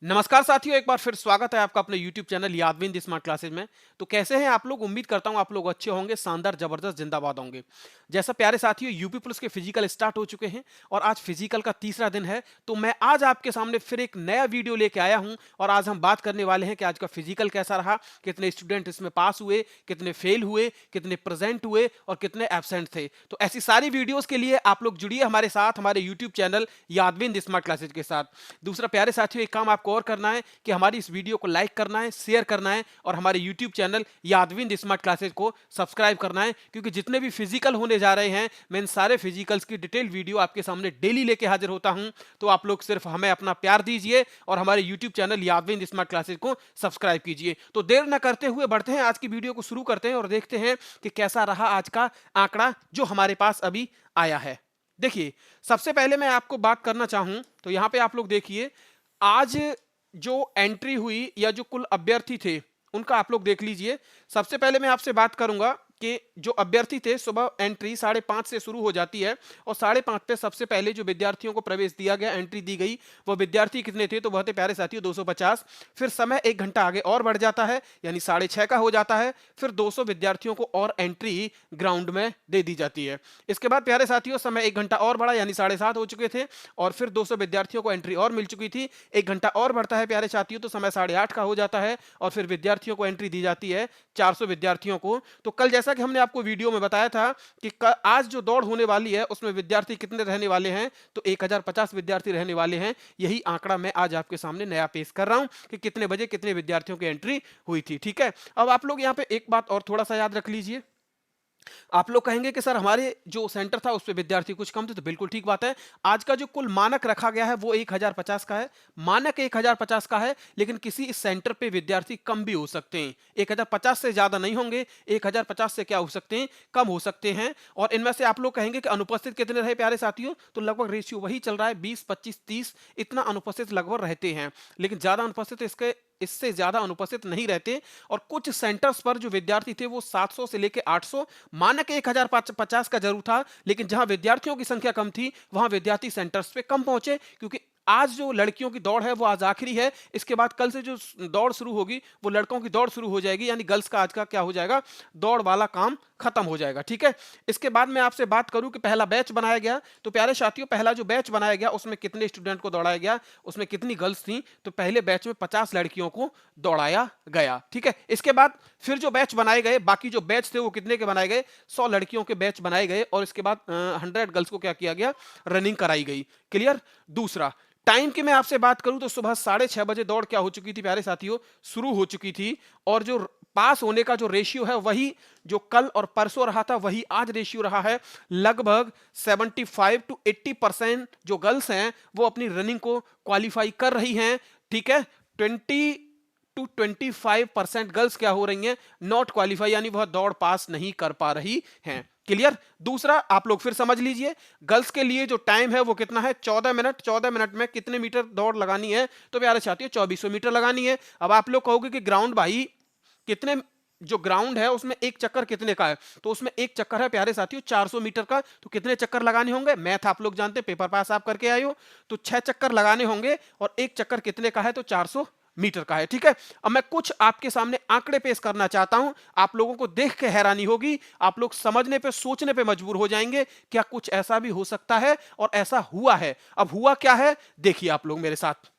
नमस्कार साथियों, एक बार फिर स्वागत है आपका अपने YouTube चैनल यादविंद स्मार्ट क्लासेज में। तो कैसे हैं आप लोग? उम्मीद करता हूं आप लोग अच्छे होंगे, शानदार, जबरदस्त, जिंदाबाद होंगे। जैसा प्यारे साथियों, यूपी पुलिस के फिजिकल स्टार्ट हो चुके हैं और आज फिजिकल का तीसरा दिन है। तो मैं आज आपके सामने फिर एक नया वीडियो लेके आया हूं और आज हम बात करने वाले हैं कि आज का फिजिकल कैसा रहा, कितने स्टूडेंट इसमें पास हुए, कितने फेल हुए, कितने प्रेजेंट हुए और कितने एब्सेंट थे। तो ऐसी सारी वीडियोस के लिए आप लोग जुड़िए हमारे साथ, हमारे यूट्यूब चैनल यादविंद स्मार्ट क्लासेज के साथ। दूसरा प्यारे साथियों, एक काम आपको और करना है कि हमारी इस वीडियो को लाइक करना है, शेयर करना है और हमारे YouTube चैनल यादविंद स्मार्ट क्लासेज को सब्सक्राइब करना है, क्योंकि जितने भी फिजिकल होने जा रहे हैं मैं इन सारे फिजिकल्स की डिटेल वीडियो आपके सामने डेली लेके हाजिर होता हूं। तो आप लोग सिर्फ हमें अपना प्यार दीजिए और हमारे YouTube चैनल यादविंद स्मार्ट क्लासेज को सब्सक्राइब कीजिए। तो देर न करते हुए बढ़ते हैं, आज की वीडियो को शुरू करते हैं और देखते हैं कि कैसा रहा आज का आंकड़ा जो हमारे पास अभी आया है। देखिए, सबसे पहले मैं आपको बात करना चाहूं तो यहां पे आप लोग देखिए, आज जो एंट्री हुई या जो कुल अभ्यर्थी थे उनका आप लोग देख लीजिए। सबसे पहले मैं आपसे बात करूंगा कि जो अभ्यर्थी थे, सुबह एंट्री 5:30 से शुरू हो जाती है और 5:30 पे सबसे पहले जो विद्यार्थियों को प्रवेश दिया गया, एंट्री दी गई, वो विद्यार्थी कितने थे? तो वह थे प्यारे साथियों 250। फिर समय 1 घंटा आगे और बढ़ जाता है, यानी 6:30 का हो जाता है। फिर 200 विद्यार्थियों को और एंट्री ग्राउंड में दे दी जाती है। इसके बाद प्यारे साथियों समय 1 घंटा और बढ़ा, यानी 7:30 हो चुके थे और फिर 200 विद्यार्थियों को एंट्री और मिल चुकी थी। 1 घंटा और बढ़ता है प्यारे साथियों, तो समय 8:30 का हो जाता है और फिर विद्यार्थियों को एंट्री दी जाती है 400 विद्यार्थियों को। तो कल जैसा कि हमने आपको वीडियो में बताया था कि आज जो दौड़ होने वाली है उसमें विद्यार्थी कितने रहने वाले हैं? तो 1050 विद्यार्थी रहने वाले हैं। यही आंकड़ा मैं आज आपके सामने नया पेश कर रहा हूं कि कितने बजे कितने विद्यार्थियों की एंट्री हुई थी। ठीक है, अब आप लोग यहां पे एक बात और थोड़ा सा याद रख लीजिए। आप लोग कहेंगे कि सर हमारे जो सेंटर था उस पे विद्यार्थी कुछ कम थे, तो बिल्कुल ठीक बात है। आज का जो कुल मानक रखा गया है वो 1050 का है। मानक 1050 का है, लेकिन किसी इस सेंटर पे विद्यार्थी कम भी हो सकते हैं। 1050 से ज्यादा नहीं होंगे, 1050 से क्या हो सकते हैं? कम हो सकते हैं। और इनमें से आप लोग कहेंगे कि अनुपस्थित कितने रहे प्यारे साथियों? तो लगभग रेशियो वही चल रहा है, 20, 25, 30 इतना अनुपस्थित लगभग रहते हैं। लेकिन ज्यादा अनुपस्थित इससे ज्यादा अनुपस्थित नहीं रहते। और कुछ सेंटर्स पर जो विद्यार्थी थे वो 700 से लेकर 800, मानक 1050 का जरूर था, लेकिन जहां विद्यार्थियों की संख्या कम थी वहां विद्यार्थी सेंटर्स पे कम पहुंचे, क्योंकि आज जो लड़कियों की दौड़ है वो आज आखिरी है। इसके बाद कल से जो दौड़ शुरू होगी वो लड़कों की दौड़ शुरू हो जाएगी, यानी गर्ल्स का आज का क्या हो जाएगा? दौड़ वाला काम खत्म हो जाएगा। ठीक है, इसके बाद मैं आपसे बात करूं कि पहला बैच बनाया गया, तो प्यारे साथियों पहला जो बैच बनाया गया उसमें कितने स्टूडेंट को दौड़ाया गया, उसमें कितनी गर्ल्स थी? तो पहले बैच में 50 लड़कियों को दौड़ाया गया। ठीक है, इसके बाद फिर जो बैच बनाए गए, बाकी जो बैच थे वो कितने के बनाए गए? 100 लड़कियों के बैच बनाए गए और इसके बाद 100 गर्ल्स को क्या किया गया? रनिंग कराई गई। क्लियर? दूसरा टाइम की मैं आपसे बात करूं तो सुबह 6:30 बजे दौड़ क्या हो चुकी थी प्यारे साथियों? शुरू हो चुकी थी। और जो पास होने का जो रेशियो है वही जो कल और परसों रहा था वही आज रेशियो रहा है। लगभग 75 to 80% जो गर्ल्स हैं वो अपनी रनिंग को क्वालिफाई कर रही हैं। ठीक है, 20 to 25% गर्ल्स क्या हो रही हैं? नॉट क्वालिफाई, यानी वह दौड़ पास नहीं कर पा रही हैं। क्लियर? दूसरा आप लोग फिर समझ लीजिए, गर्ल्स के लिए जो टाइम है वो कितना है? 14 मिनट। 14 मिनट में कितने मीटर दौड़ लगानी है? तो प्यारे साथियों 2400 मीटर लगानी है। अब आप लोग कहोगे कि ग्राउंड भाई कितने, जो ग्राउंड है उसमें एक चक्कर कितने का है? तो उसमें एक चक्कर है प्यारे साथियों 400 मीटर का। तो कितने चक्कर लगाने होंगे? मैथ आप लोग जानते हैं, पेपर पास आप करके आए हो। तो 6 चक्कर लगाने होंगे और एक चक्कर कितने का है? तो 400 मीटर का है। ठीक है, अब मैं कुछ आपके सामने आंकड़े पेश करना चाहता हूं, आप लोगों को देख के हैरानी होगी, आप लोग समझने पे सोचने पे मजबूर हो जाएंगे, क्या कुछ ऐसा भी हो सकता है? और ऐसा हुआ है। अब हुआ क्या है देखिए आप लोग मेरे साथ।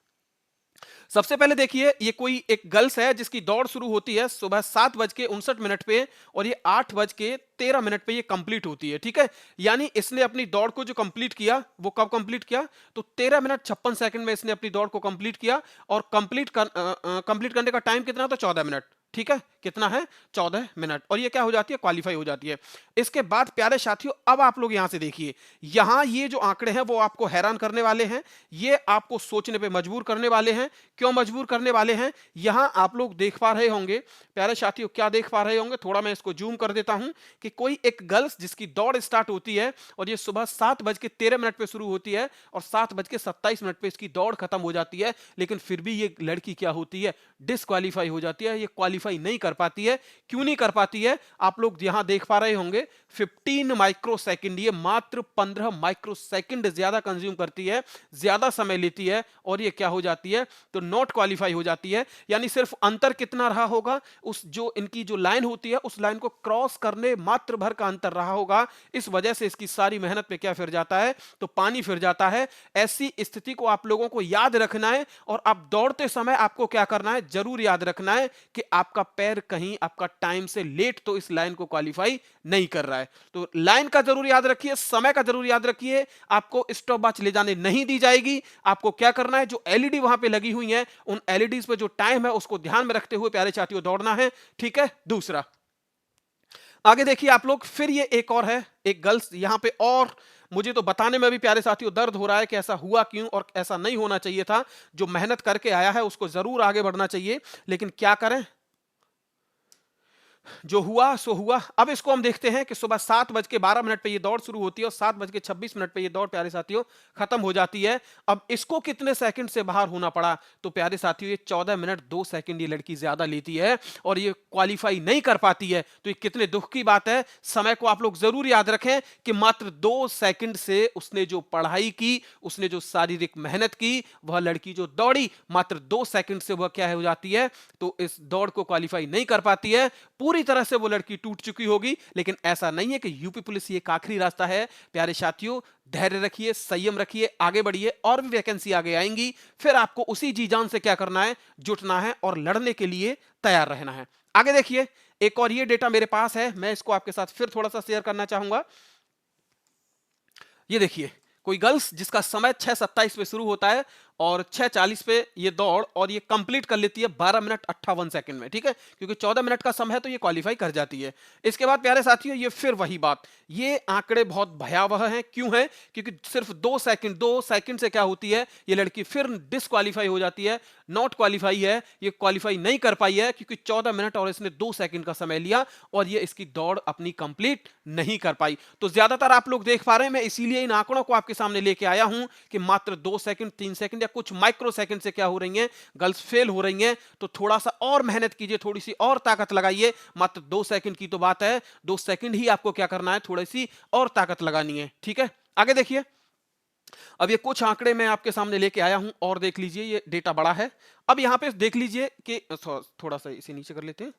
सबसे पहले देखिए, ये कोई एक गर्ल्स है जिसकी दौड़ शुरू होती है सुबह 7:59 पे और ये 8:13 पे ये कंप्लीट होती है। ठीक है, यानी इसने अपनी दौड़ को जो कंप्लीट किया वो कब कंप्लीट किया? तो 13 मिनट 56 सेकंड में इसने अपनी दौड़ को कंप्लीट किया और कंप्लीट करने का टाइम कितना था? 14 मिनट। ठीक है, कितना है? 14 मिनट। और ये क्या हो जाती है? क्वालिफाई हो जाती है। इसके बाद प्यारे साथियों अब आप लोग यहां से देखिए, यहां ये जो आंकड़े हैं वो आपको हैरान करने वाले हैं, ये आपको सोचने पे मजबूर करने वाले हैं। क्यों मजबूर करने वाले हैं? यहां आप लोग देख पा रहे होंगे प्यारे साथियों, क्या देख पा रहे होंगे? थोड़ा मैं इसको जूम कर देता हूं कि कोई एक गर्ल्स जिसकी दौड़ स्टार्ट होती है और ये सुबह 7:13 पे शुरू होती है और 7:27 पे इसकी दौड़ खत्म हो जाती है, लेकिन फिर भी ये लड़की क्या होती है? डिस्क्वालीफाई हो जाती है। ये क्वालिफाई क्वालिफाई नहीं कर पाती है। क्यों नहीं कर पाती है? आप लोग यहां देख पा रहे होंगे 15 माइक्रोसेकंड, ये मात्र 15 माइक्रोसेकंड ज्यादा कंज्यूम करती है, ज्यादा समय लेती है, और ये क्या हो जाती है? तो नॉट क्वालिफाई हो जाती है। यानी सिर्फ अंतर कितना रहा होगा? उस जो इनकी जो लाइन होती है उस लाइन को क्रॉस करने मात्र भर का अंतर रहा होगा। इस वजह से इसकी सारी मेहनत पे क्या फिर जाता है? तो पानी फिर जाता है। ऐसी स्थिति को आप लोगों को याद रखना है, और आप दौड़ते समय आपको क्या करना है? जरूर याद रखना है कि आपका पैर कहीं आपका टाइम से लेट तो इस लाइन को क्वालिफाई नहीं कर रहा है। तो लाइन का जरूर याद रखिए, समय का जरूर याद रखिए। आपको स्टॉप वॉच ले जाने नहीं दी जाएगी। आपको क्या करना है? जो एलईडी वहां पे लगी हुई है, उन एलईडीज पे जो टाइम है उसको ध्यान में रखते हुए प्यारे साथियों दौड़ना है। ठीक है। दूसरा, आगे देखिए आप लोग, फिर ये एक और है, एक गर्ल्स यहां पे, और मुझे तो बताने में भी प्यारे साथियों दर्द हो रहा है कि ऐसा हुआ क्यों, और ऐसा नहीं होना चाहिए था। जो मेहनत करके आया है उसको जरूर आगे बढ़ना चाहिए, लेकिन क्या करें, जो हुआ सो हुआ। अब इसको हम देखते हैं कि सुबह 7:12 पे ये दौड़ शुरू होती है और 7:26 पे ये दौड़ प्यारे साथियों खत्म हो जाती है। अब इसको कितने सेकंड से बाहर होना पड़ा? तो प्यारे साथियों ये 14 मिनट 2 सेकंड ये लड़की ज्यादा लेती है और ये क्वालिफाई नहीं कर पाती है। तो ये कितने दुख की बात है। समय को आप लोग जरूर याद रखें कि मात्र 2 सेकंड से उसने जो पढ़ाई की, उसने जो शारीरिक मेहनत की, वह लड़की जो दौड़ी मात्र 2 सेकंड से वह क्या हो जाती है? तो इस दौड़ को क्वालिफाई नहीं कर पाती है। पूरी तरह से वो लड़की टूट चुकी होगी। लेकिन ऐसा नहीं है कि यूपी पुलिस ये एक आखिरी रास्ता है। प्यारे साथियों धैर्य रखिए, संयम रखिए, आगे बढ़िए, और भी वैकेंसी आगे आएंगी। फिर आपको उसी जी जान से क्या करना है? जुटना है और लड़ने के लिए तैयार रहना है। आगे देखिए, एक और ये डेटा मेरे पास है, मैं इसको आपके साथ फिर थोड़ा सा शेयर करना चाहूंगा। ये देखिए, कोई गर्ल्स जिसका समय 6:27 पे शुरू होता है और 6:40 पे ये दौड़ और ये कंप्लीट कर लेती है 12 मिनट 58 सेकंड में। ठीक है, क्योंकि 14 मिनट का समय है तो ये क्वालिफाई कर जाती है। इसके बाद प्यारे साथियों ये फिर वही बात, ये आंकड़े बहुत भयावह हैं। क्यों है? क्योंकि सिर्फ 2 सेकंड से क्या होती है? ये लड़की फिर डिसक्वालीफाई हो जाती है, नॉट क्वालिफाई है, ये क्वालिफाई नहीं कर पाई है क्योंकि 14 मिनट और इसने 2 सेकंड का समय लिया और ये इसकी दौड़ अपनी कंप्लीट नहीं कर पाई। तो ज्यादातर आप लोग देख पा रहे हैं, मैं इसीलिए इन आंकड़ों को आपके सामने लेके आया हूं कि मात्र 2 सेकंड 3 सेकंड या कुछ माइक्रो सेकंड से क्या हो रही हैं? गर्ल्स फेल हो रही हैं। तो थोड़ा सा और मेहनत कीजिए, थोड़ी सी और ताकत लगाइए। मात्र 2 सेकंड की तो बात है, 2 सेकंड ही आपको क्या करना है? थोड़ी सी और ताकत लगानी है। ठीक है, आगे देखिए। अब ये कुछ आंकड़े मैं आपके सामने लेके आया हूं और देख लीजिए, ये डेटा बड़ा है। अब यहां पे देख लीजिए कि थोड़ा सा इसे नीचे कर लेते हैं।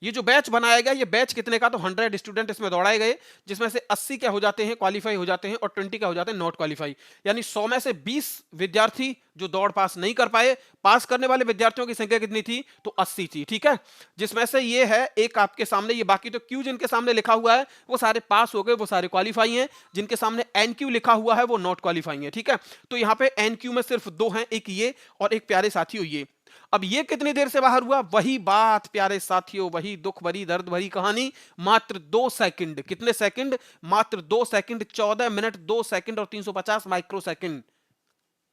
ये जो बैच बनाया गया, ये बैच कितने का? तो 100 स्टूडेंट इसमें दौड़ाए गए, जिसमें से 80 क्या हो जाते हैं? क्वालिफाई हो जाते हैं, और 20 क्या हो जाते हैं? Not qualify. यानी 100 में से 20 विद्यार्थी जो दौड़ पास नहीं कर पाए। पास करने वाले विद्यार्थियों की संख्या कितनी थी? तो 80 थी। ठीक है, जिसमें से ये है एक आपके सामने, ये बाकी तो क्यू जिनके सामने लिखा हुआ है वो सारे पास हो गए, वो सारे क्वालिफाई हैं। जिनके सामने एन क्यू लिखा हुआ है वो नॉट क्वालिफाई है। ठीक है, तो यहाँ पे एन क्यू में सिर्फ 2 हैं, एक ये और एक प्यारे साथियों ये। अब ये कितनी देर से बाहर हुआ? वही बात प्यारे साथियों, वही दुख भरी दर्द भरी कहानी। मात्र 2 सेकंड। कितने सेकंड? मात्र 2 सेकंड, 14 मिनट 2 सेकंड और 350 माइक्रो सेकंड।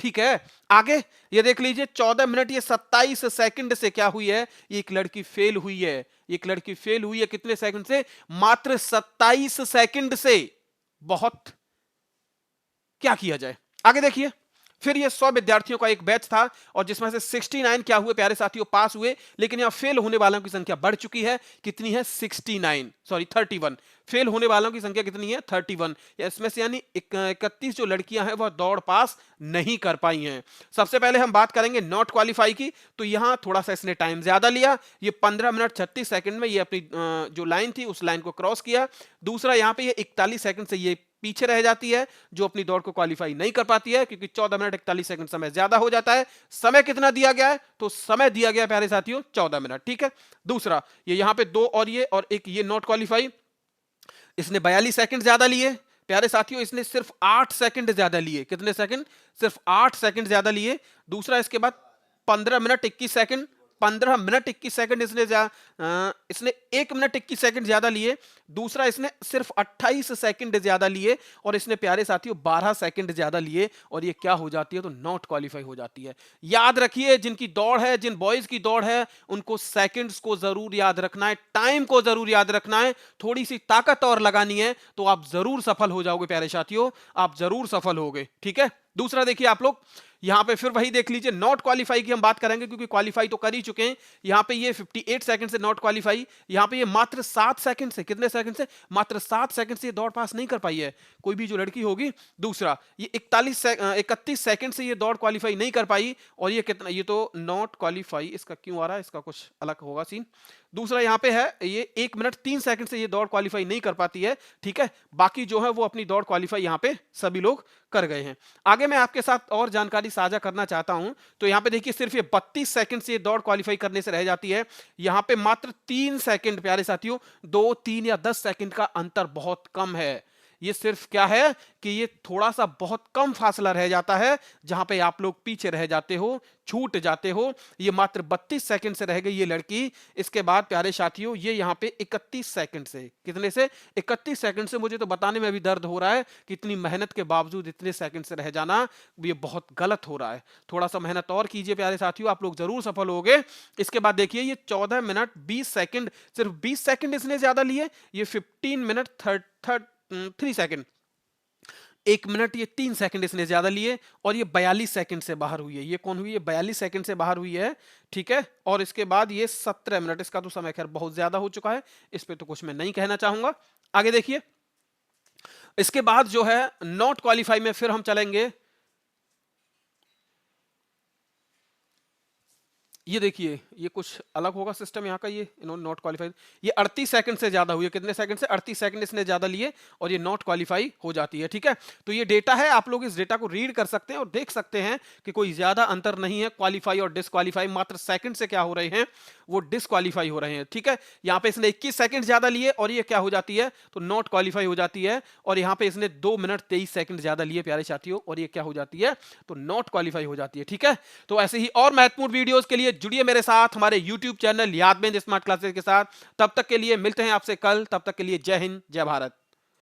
ठीक है, आगे ये देख लीजिए, 14 मिनट ये 27 सेकंड से क्या हुई है? एक लड़की फेल हुई है। एक लड़की फेल हुई है कितने सेकंड से? मात्र 27 सेकंड से। बहुत क्या किया जाए? आगे देखिए, फिर ये 100 विद्यार्थियों का एक बैच था और जिसमें से 69 क्या हुए प्यारे साथियों? पास हुए। लेकिन यहां फेल होने वालों की संख्या बढ़ चुकी है। कितनी है? 69, सॉरी 31। फेल होने वालों की संख्या कितनी है? 31। इसमें से यानी 31 जो लड़कियां हैं वह दौड़ पास नहीं कर पाई हैं। सबसे पहले हम बात करेंगे नॉट क्वालिफाई की। तो यहां थोड़ा सा इसने टाइम ज्यादा लिया, ये 15 मिनट 36 सेकंड में ये अपनी जो लाइन थी उस लाइन को क्रॉस किया। दूसरा यहां पे ये 41 सेकंड से ये पीछे रह जाती है, जो अपनी दौड़ को क्वालिफाई नहीं कर पाती है, क्योंकि 14 मिनट 41 सेकंड समय ज्यादा हो जाता है। समय कितना दिया गया है? तो समय दिया गया प्यारे साथियों 14 मिनट। ठीक है, दूसरा ये यहां पे 2 और ये और एक ये नॉट क्वालिफाई, इसने 42 सेकंड ज्यादा लिए प्यारे साथियों। इसने सिर्फ 8 सेकंड ज्यादा लिए। कितने सेकंड? सिर्फ 8 सेकंड ज्यादा लिए। दूसरा इसके बाद 15 मिनट 21 सेकंड, 15 मिनट 21 सेकंड इसने 1 मिनट 21 सेकंड ज्यादा लिए। दूसरा इसने सिर्फ 28 सेकंड ज्यादा लिए और इसने प्यारे साथियों 12 सेकंड ज्यादा लिए और ये क्या हो जाती है? तो नॉट क्वालिफाई हो जाती है। याद रखिए, जिनकी दौड़ है, जिन बॉयज की दौड़ है, उनको सेकंड्स को जरूर याद रखना है, टाइम को जरूर याद रखना है, थोड़ी सी ताकत और लगानी है तो आप जरूर सफल हो जाओगे प्यारे साथियों, आप जरूर सफल होगे। ठीक है, दूसरा देखिए आप लोग, यहां पे फिर वही देख लीजिए, नॉट क्वालीफाई की हम बात करेंगे क्योंकि क्वालीफाई तो कर ही चुके हैं। यहां पे ये 58 सेकंड से नॉट क्वालीफाई, यहां पे ये मात्र 7 सेकंड से, कितने सेकंड से, मात्र 7 सेकंड से ये दौड़ पास नहीं कर पाई है कोई भी जो लड़की होगी। दूसरा ये 31 सेकंड से ये दौड़ क्वालीफाई नहीं कर पाई, और ये कितना, ये तो नॉट क्वालीफाई, इसका क्यों आ रहा है, इसका कुछ अलग होगा सीन। दूसरा यहां पे है ये 1 मिनट 3 सेकंड से ये दौड़ क्वालीफाई नहीं कर पाती है, ठीक है। बाकी जो है वो अपनी दौड़ क्वालीफाई यहां पे सभी लोग कर गए हैं। आगे मैं आपके साथ और जानकारी साझा करना चाहता हूं, तो यहां पे देखिए सिर्फ ये 32 सेकंड से ये दौड़ क्वालीफाई करने से रह जाती है। यहां पे मात्र 3 सेकंड प्यारे साथियों, 2, 3 या 10 सेकंड का अंतर बहुत कम है। ये सिर्फ क्या है कि ये थोड़ा सा बहुत कम फासला रह जाता है, जहां पे आप लोग पीछे रह जाते हो, छूट जाते हो। ये मात्र 32 सेकंड से रह गई ये लड़की। इसके बाद प्यारे साथियों ये यहां पे 31 सेकंड से, कितने से, 31 सेकंड से, मुझे तो बताने में भी दर्द हो रहा है कि इतनी मेहनत के बावजूद इतने सेकंड से रह जाना ये बहुत गलत हो रहा है। थोड़ा सा मेहनत और कीजिए प्यारे साथियों, आप लोग जरूर सफल होगे। इसके बाद देखिए ये 14 मिनट 20 सेकंड, सिर्फ 20 सेकंड इसने ज्यादा लिए। ये 15 मिनट 3 सेकंड, 1 मिनट ये 3 सेकंड इसने ज्यादा लिए, और ये 42 सेकंड से बाहर हुई है। ये कौन हुई है, 42 सेकंड से बाहर हुई है, ठीक है। और इसके बाद ये 17 मिनट, इसका तो समय खैर बहुत ज्यादा हो चुका है, इस पे तो कुछ मैं नहीं कहना चाहूंगा। आगे देखिए, इसके बाद जो है नॉट क्वालीफाई में फिर हम चलेंगे। ये देखिए ये कुछ अलग होगा सिस्टम यहाँ का, ये इन्होंने नॉट क्वालिफाई, ये 38 सेकंड से ज्यादा हुई है, कितने सेकंड से, 38 सेकंड इसने ज्यादा लिए, और ये नॉट क्वालिफाई हो जाती है, ठीक है। तो ये डेटा है, आप लोग इस डेटा को रीड कर सकते हैं और देख सकते हैं कि कोई ज्यादा अंतर नहीं है क्वालिफाई और डिसक्वालीफाई, मात्र सेकंड से क्या हो रहे हैं, वो डिसक्वालीफाई हो रहे हैं, ठीक है। यहाँ पे इसने 21 सेकंड ज्यादा लिए और ये क्या हो जाती है, तो नॉट क्वालिफाई हो जाती है। और यहाँ पे इसने 2 मिनट 23 सेकंड ज्यादा लिए प्यारे साथियों, और ये क्या हो जाती है, तो नॉट क्वालिफाई हो जाती है, ठीक है। तो ऐसे ही और महत्वपूर्ण वीडियोस के लिए जुड़िए मेरे साथ हमारे YouTube चैनल यादविंद स्मार्ट क्लासेस के साथ। तब तक के लिए मिलते हैं आपसे कल, तब तक के लिए जय हिंद, जय भारत।